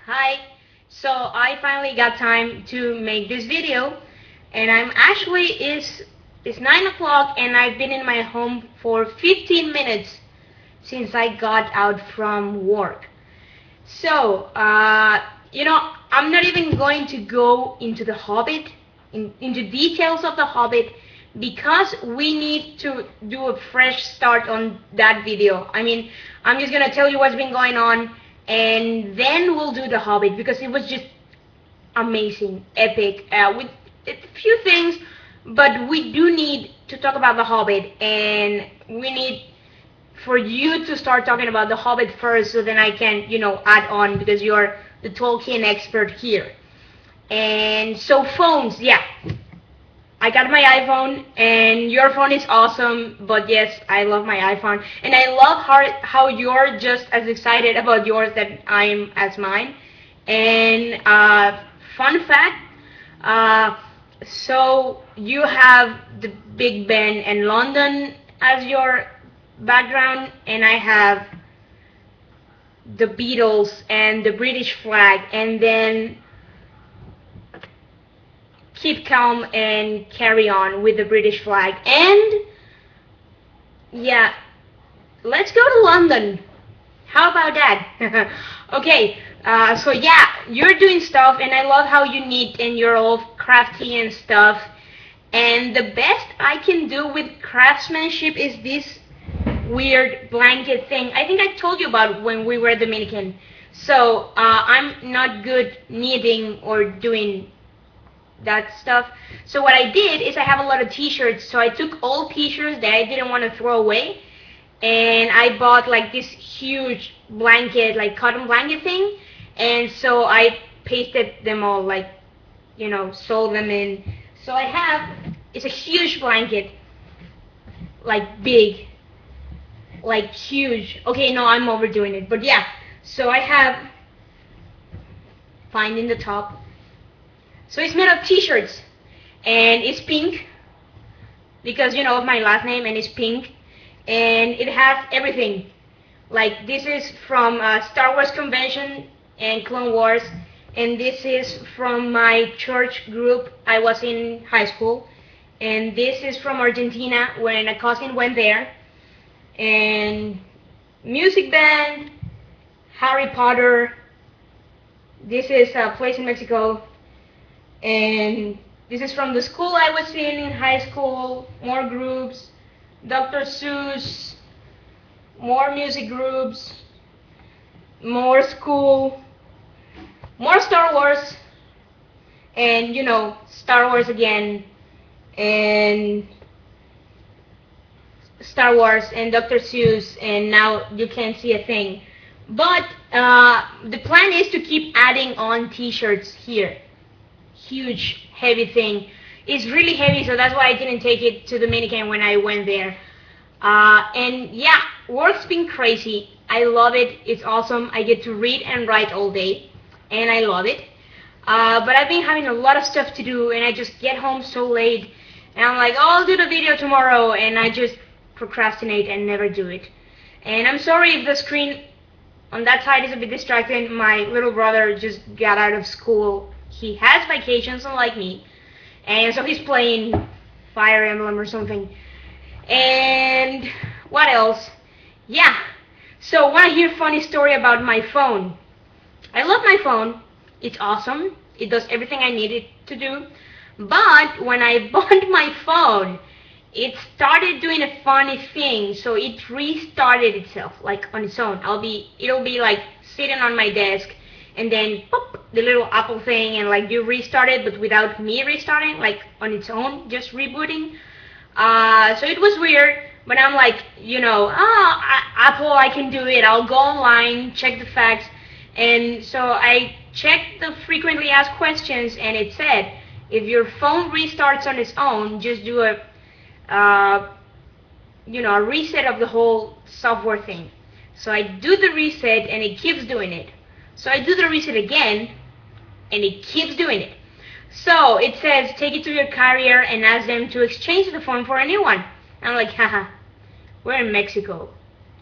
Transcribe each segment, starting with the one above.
Hi. So I finally got time to make this video, and I'm actually it's 9 o'clock, and I've been in my home for 15 minutes since I got out from work. So I'm not even going to go into the Hobbit, into details of the Hobbit, because we need to do a fresh start on that video. I mean, I'm just gonna tell you what's been going on, and then we'll do the Hobbit because it was just amazing, epic, with a few things, but we do need to talk about the Hobbit, and we need for you to start talking about the Hobbit first, so then I can, add on because you're the Tolkien expert here. And so phones, yeah, I got my iPhone, and your phone is awesome. But yes, I love my iPhone, and I love how you're just as excited about yours that I'm as mine. And fun fact, so you have the Big Ben and London as your background, and I have the Beatles and the British flag, and then keep calm and carry on with the British flag. And yeah, let's go to London. How about that? Okay, so yeah, you're doing stuff, and I love how you knit and you're all crafty and stuff. And the best I can do with craftsmanship is this weird blanket thing. I think I told you about when we were Dominican. So I'm not good knitting or doing that stuff. So what I did is I have a lot of t-shirts. So I took old t-shirts that I didn't want to throw away, and I bought like this huge blanket, like cotton blanket thing. And so I pasted them all, like, sewed them in. So I have, it's a huge blanket, like big, like huge. Okay, no, I'm overdoing it, but yeah. So I have, finding the top. So it's made of t-shirts, and it's pink because of my last name, and it's pink, and it has everything. Like, this is from Star Wars convention and Clone Wars, and this is from my church group I was in high school, and this is from Argentina when a cousin went there, and music band, Harry Potter. This is a place in Mexico, and this is from the school I was in high school. More groups, Dr. Seuss, more music groups, more school, more Star Wars, and Star Wars again, and Star Wars and Dr. Seuss, and now you can't see a thing. But the plan is to keep adding on t-shirts here. Huge, heavy thing. It's really heavy, so that's why I didn't take it to Dominican when I went there. And yeah, work's been crazy. I love it. It's awesome. I get to read and write all day, and I love it. But I've been having a lot of stuff to do, and I just get home so late, and I'm like, oh, I'll do the video tomorrow, and I just procrastinate and never do it. And I'm sorry if the screen on that side is a bit distracting. My little brother just got out of school. He has vacations, unlike me, and so he's playing Fire Emblem or something. And what else? Yeah, so want to hear a funny story about my phone? I love my phone. It's awesome. It does everything I need it to do. But when I bought my phone, it started doing a funny thing. So it restarted itself, like on its own. It'll be like sitting on my desk, and then pop, the little Apple thing, and like you restart it, but without me restarting, like on its own, just rebooting. So it was weird, but I'm like, Apple, I can do it. I'll go online, check the facts, and so I checked the frequently asked questions, and it said, if your phone restarts on its own, just do a reset of the whole software thing. So I do the reset, and it keeps doing it. So I do the reset again, and it keeps doing it. So it says, take it to your carrier and ask them to exchange the phone for a new one. I'm like, haha, we're in Mexico.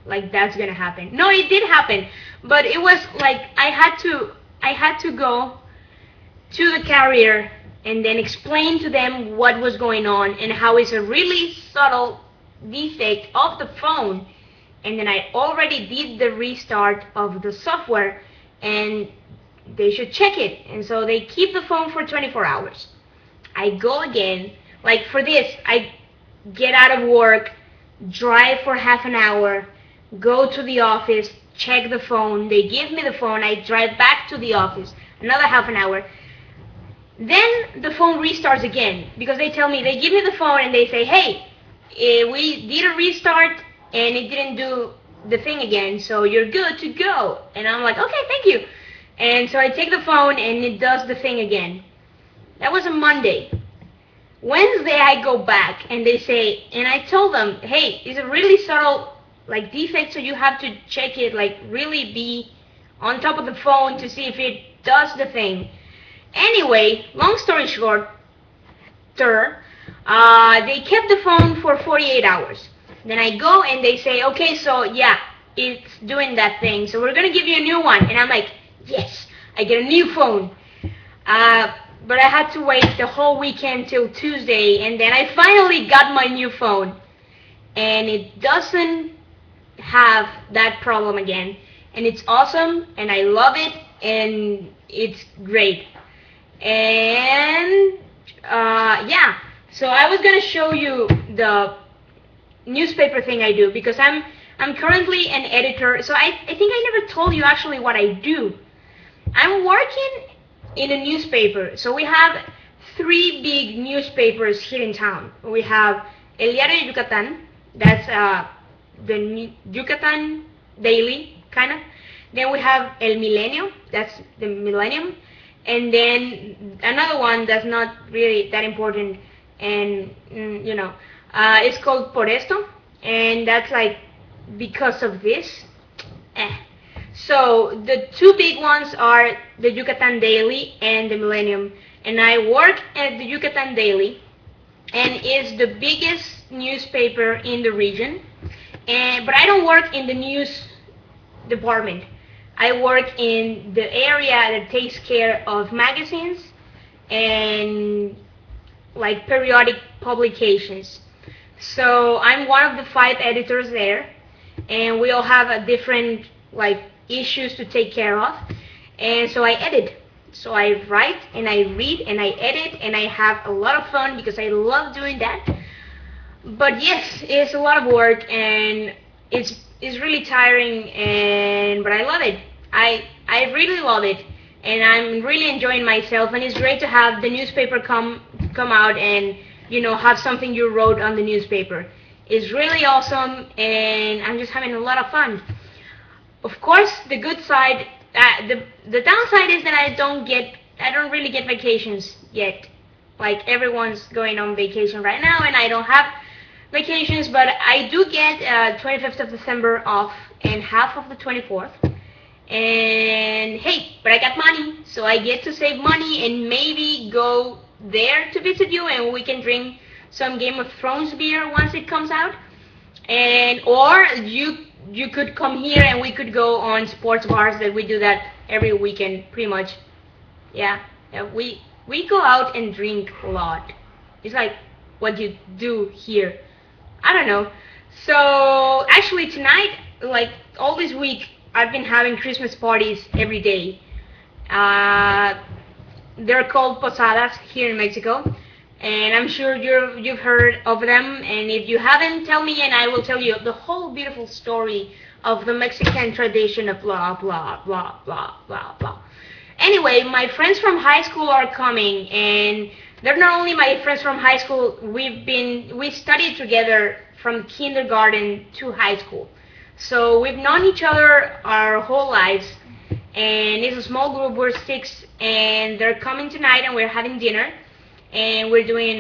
Like, that's gonna happen. No, it did happen, but it was like I I had to go to the carrier and then explain to them what was going on and how it's a really subtle defect of the phone. And then I already did the restart of the software and they should check it. And so they keep the phone for 24 hours. I go again, like for this, I get out of work, drive for half an hour, go to the office, check the phone, they give me the phone, I drive back to the office, another half an hour. Then the phone restarts again because they tell me, they give me the phone and they say, hey, we did a restart and it didn't do the thing again, so you're good to go. And I'm like, okay, thank you. And so I take the phone and it does the thing again. That was a Monday. Wednesday I go back and they say, and I told them, hey, it's a really subtle like defect, so you have to check it, like really be on top of the phone to see if it does the thing. Anyway, long story short, they kept the phone for 48 hours. Then I go and they say, okay, so yeah, it's doing that thing, so we're gonna give you a new one. And I'm like, yes, I get a new phone. But I had to wait the whole weekend till Tuesday, and then I finally got my new phone. And it doesn't have that problem again. And it's awesome, and I love it, and it's great. And yeah, so I was gonna show you the newspaper thing I do because I'm currently an editor. So I think I never told you actually what I do. I'm working in a newspaper. So we have 3 big newspapers here in town. We have El Diario de Yucatán, that's the Yucatan Daily, kind of. Then we have El Milenio, that's the Millennium. And then another one that's not really that important, and you know, it's called Por Esto, and that's like because of this. So the 2 big ones are the Yucatan Daily and the Millennium, and I work at the Yucatan Daily, and it's the biggest newspaper in the region. But I don't work in the news department. I work in the area that takes care of magazines and like periodic publications. So I'm one of the 5 editors there, and we all have a different like issues to take care of. And so I edit. So I write and I read and I edit, and I have a lot of fun because I love doing that. But yes, it's a lot of work and it's really tiring, but I love it. I really love it, and I'm really enjoying myself, and it's great to have the newspaper come out and, you know, have something you wrote on the newspaper. It's really awesome, and I'm just having a lot of fun. Of course, the good side, the downside is that I don't really get vacations yet. Like everyone's going on vacation right now, and I don't have vacations, but I do get 25th of December off and half of the 24th. And hey, but I got money, so I get to save money and maybe go there to visit you, and we can drink some Game of Thrones beer once it comes out. And or you could come here and we could go on sports bars. That we do that every weekend pretty much. Yeah, we go out and drink a lot. It's like what you do here. I don't know. So actually tonight, like all this week, I've been having Christmas parties every day. They're called posadas here in Mexico, and I'm sure you've heard of them. And if you haven't, tell me, and I will tell you the whole beautiful story of the Mexican tradition of blah blah blah blah blah blah. Anyway, my friends from high school are coming, and they're not only my friends from high school. We studied together from kindergarten to high school. So we've known each other our whole lives, and it's a small group. We're 6, and they're coming tonight, and we're having dinner, and we're doing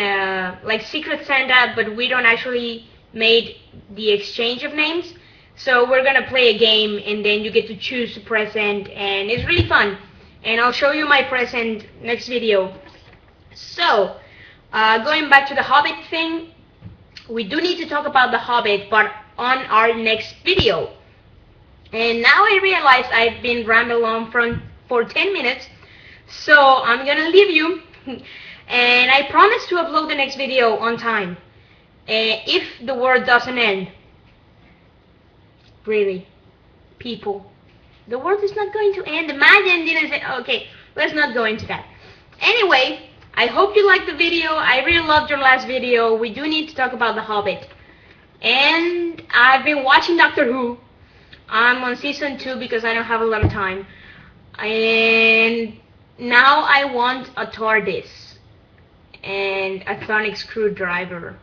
like Secret Santa, but we don't actually make the exchange of names. So we're gonna play a game, and then you get to choose a present, and it's really fun. And I'll show you my present next video. So going back to the Hobbit thing, we do need to talk about the Hobbit, but on our next video. And now I realize I've been rambling on for 10 minutes. So I'm gonna leave you, and I promise to upload the next video on time. If the world doesn't end, really, people, the world is not going to end. Imagine didn't say, okay, let's not go into that. Anyway, I hope you liked the video. I really loved your last video. We do need to talk about The Hobbit. And I've been watching Doctor Who. I'm on season 2 because I don't have a lot of time. And now I want a TARDIS and a sonic screwdriver.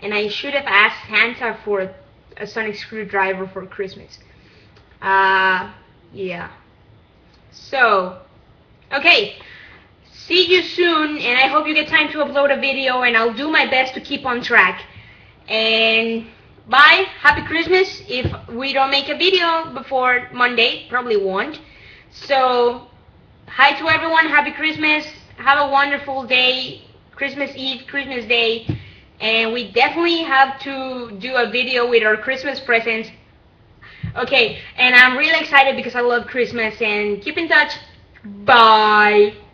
And I should have asked Santa for a sonic screwdriver for Christmas. Yeah. So, okay. See you soon, and I hope you get time to upload a video, and I'll do my best to keep on track. And bye. Happy Christmas. If we don't make a video before Monday, probably won't. So, hi to everyone. Happy Christmas. Have a wonderful day. Christmas Eve, Christmas Day. And we definitely have to do a video with our Christmas presents. Okay, and I'm really excited because I love Christmas. And keep in touch. Bye.